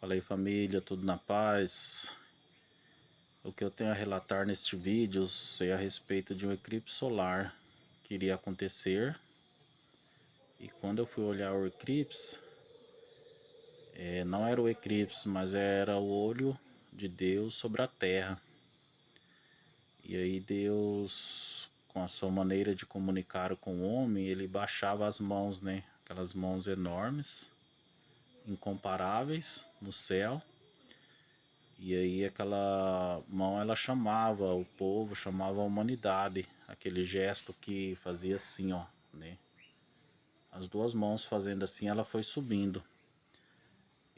Fala aí, família, tudo na paz? O que eu tenho a relatar neste vídeo é a respeito de um eclipse solar que iria acontecer. E quando eu fui olhar o eclipse, não era o eclipse, mas era o olho de Deus sobre a terra. E aí Deus, com a sua maneira de comunicar com o homem, ele baixava as mãos, né? Aquelas mãos enormes, incomparáveis no céu. E aí aquela mão ela chamava o povo, chamava a humanidade, aquele gesto que fazia assim, ó, né? As duas mãos fazendo assim, ela foi subindo.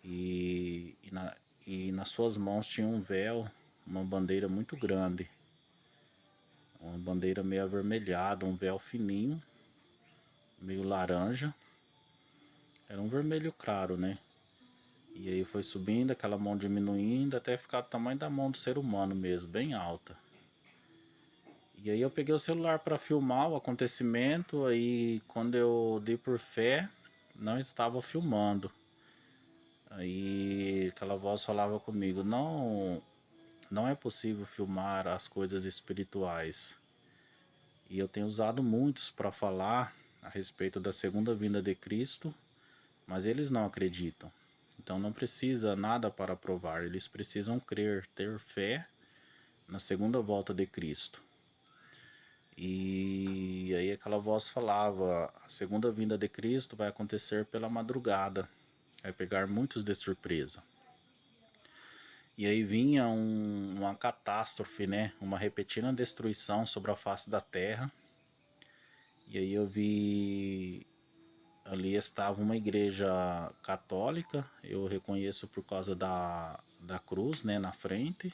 E, e, na, e nas suas mãos tinha um véu, uma bandeira muito grande. Uma bandeira meio avermelhada, um véu fininho, meio laranja. Era um vermelho claro, né? E aí foi subindo, aquela mão diminuindo, até ficar do tamanho da mão do ser humano mesmo, bem alta. E aí eu peguei o celular para filmar o acontecimento, aí quando eu dei por fé, não estava filmando. Aí aquela voz falava comigo, não é possível filmar as coisas espirituais. E eu tenho usado muitos para falar a respeito da segunda vinda de Cristo, mas eles não acreditam. Então não precisa nada para provar, eles precisam crer, ter fé na segunda volta de Cristo. E aí aquela voz falava, a segunda vinda de Cristo vai acontecer pela madrugada, vai pegar muitos de surpresa. E aí vinha uma catástrofe, né? Uma repentina destruição sobre a face da terra. E aí eu vi, ali estava uma igreja católica, eu reconheço por causa da cruz, né, na frente,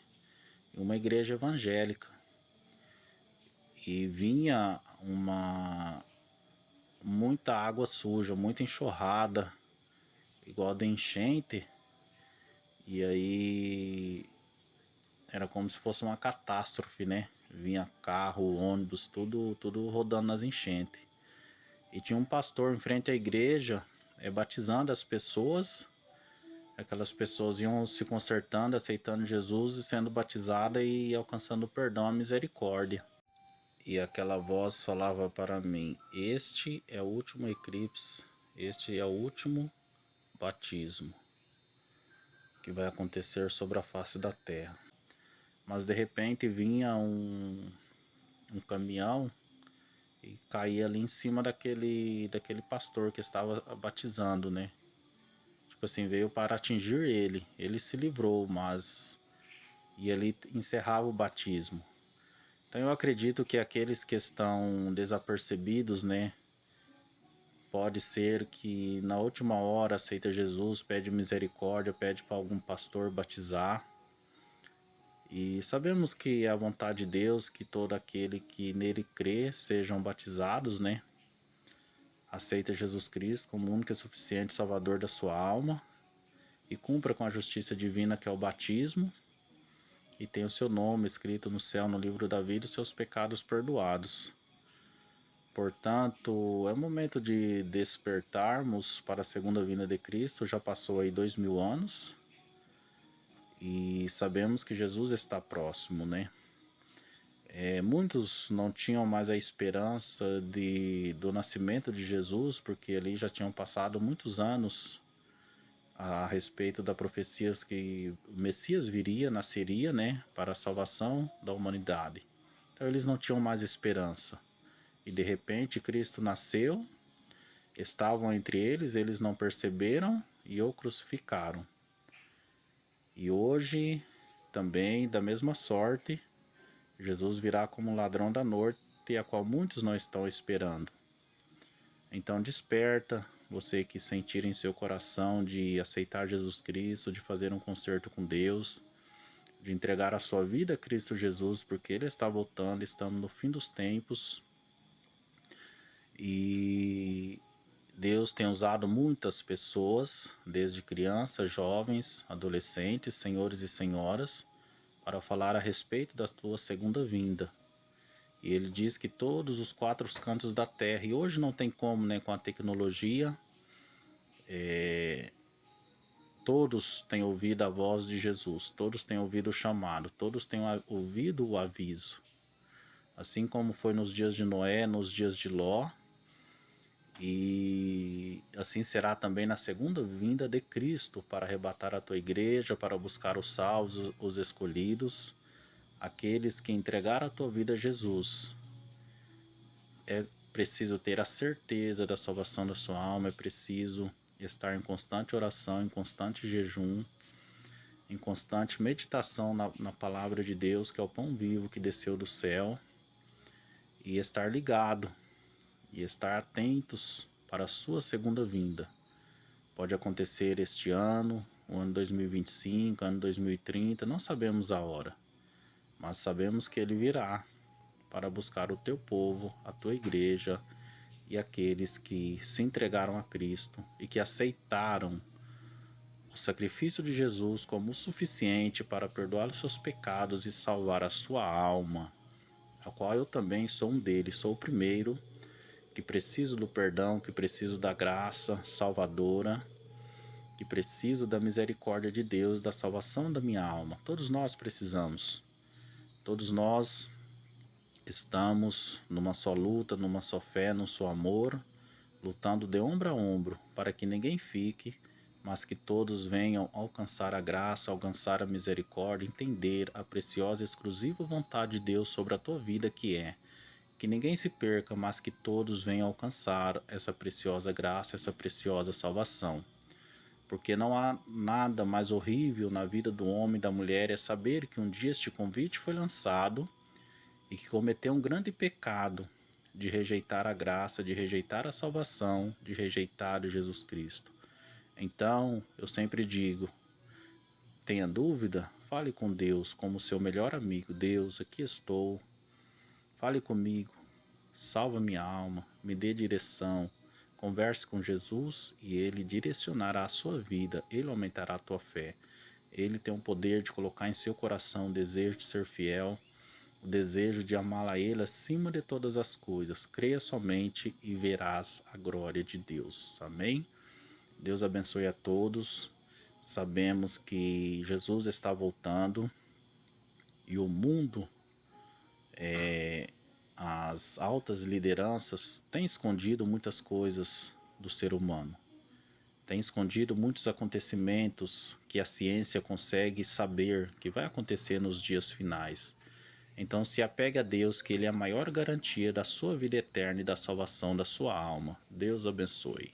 e uma igreja evangélica. E vinha muita água suja, muita enxurrada, igual a de enchente. E aí era como se fosse uma catástrofe, né? Vinha carro, ônibus, tudo rodando nas enchentes. E tinha um pastor em frente à igreja, batizando as pessoas. Aquelas pessoas iam se consertando, aceitando Jesus e sendo batizada e alcançando o perdão, a misericórdia. E aquela voz falava para mim, este é o último eclipse, este é o último batismo que vai acontecer sobre a face da terra. Mas de repente vinha um caminhão e caía ali em cima daquele pastor que estava batizando, né? Tipo assim, veio para atingir ele. Ele se livrou, mas... E ele encerrava o batismo. Então eu acredito que aqueles que estão desapercebidos, né? Pode ser que na última hora aceita Jesus, pede misericórdia, pede para algum pastor batizar. E sabemos que é a vontade de Deus que todo aquele que nele crê sejam batizados, né? Aceita Jesus Cristo como único e suficiente Salvador da sua alma e cumpra com a justiça divina que é o batismo e tenha o seu nome escrito no céu no livro da vida e os seus pecados perdoados. Portanto, é o momento de despertarmos para a segunda vinda de Cristo. Já passou aí 2000 anos e sabemos que Jesus está próximo, né? Muitos não tinham mais a esperança do nascimento de Jesus, porque ali já tinham passado muitos anos a respeito da profecias que o Messias viria, nasceria, né, para a salvação da humanidade. Então eles não tinham mais esperança. E de repente Cristo nasceu, estavam entre eles, eles não perceberam e o crucificaram. E hoje também, da mesma sorte, Jesus virá como um ladrão da noite, a qual muitos não estão esperando. Então desperta, você que sentir em seu coração de aceitar Jesus Cristo, de fazer um concerto com Deus, de entregar a sua vida a Cristo Jesus, porque Ele está voltando, estamos no fim dos tempos. E Deus tem usado muitas pessoas, desde crianças, jovens, adolescentes, senhores e senhoras, para falar a respeito da sua segunda vinda. E ele diz que todos os quatro cantos da terra, e hoje não tem como, né, com a tecnologia, Todos têm ouvido a voz de Jesus, todos têm ouvido o chamado, todos têm ouvido o aviso. Assim como foi nos dias de Noé, nos dias de Ló, e assim será também na segunda vinda de Cristo, para arrebatar a tua igreja, para buscar os salvos, os escolhidos, aqueles que entregaram a tua vida a Jesus. É preciso ter a certeza da salvação da sua alma, é preciso estar em constante oração, em constante jejum, em constante meditação na palavra de Deus, que é o pão vivo que desceu do céu, e estar ligado, e estar atentos para a sua segunda vinda. Pode acontecer este ano, o ano 2025, ano 2030, não sabemos a hora, mas sabemos que ele virá para buscar o teu povo, a tua igreja e aqueles que se entregaram a Cristo e que aceitaram o sacrifício de Jesus como o suficiente para perdoar os seus pecados e salvar a sua alma, a qual eu também sou um deles, sou o primeiro que preciso do perdão, que preciso da graça salvadora, que preciso da misericórdia de Deus, da salvação da minha alma. Todos nós precisamos. Todos nós estamos numa só luta, numa só fé, num só amor, lutando de ombro a ombro, para que ninguém fique, mas que todos venham alcançar a graça, alcançar a misericórdia, entender a preciosa e exclusiva vontade de Deus sobre a tua vida, que é que ninguém se perca, mas que todos venham alcançar essa preciosa graça, essa preciosa salvação. Porque não há nada mais horrível na vida do homem e da mulher é saber que um dia este convite foi lançado e que cometeu um grande pecado de rejeitar a graça, de rejeitar a salvação, de rejeitar Jesus Cristo. Então, eu sempre digo, tenha dúvida, fale com Deus como seu melhor amigo. Deus, aqui estou, fale comigo, salva minha alma, me dê direção, converse com Jesus e Ele direcionará a sua vida, Ele aumentará a tua fé. Ele tem o poder de colocar em seu coração o desejo de ser fiel, o desejo de amá-lo a Ele acima de todas as coisas. Creia somente e verás a glória de Deus. Amém? Deus abençoe a todos. Sabemos que Jesus está voltando e o mundo, as altas lideranças têm escondido muitas coisas do ser humano. Tem escondido muitos acontecimentos que a ciência consegue saber que vai acontecer nos dias finais. Então se apegue a Deus, que Ele é a maior garantia da sua vida eterna e da salvação da sua alma. Deus abençoe.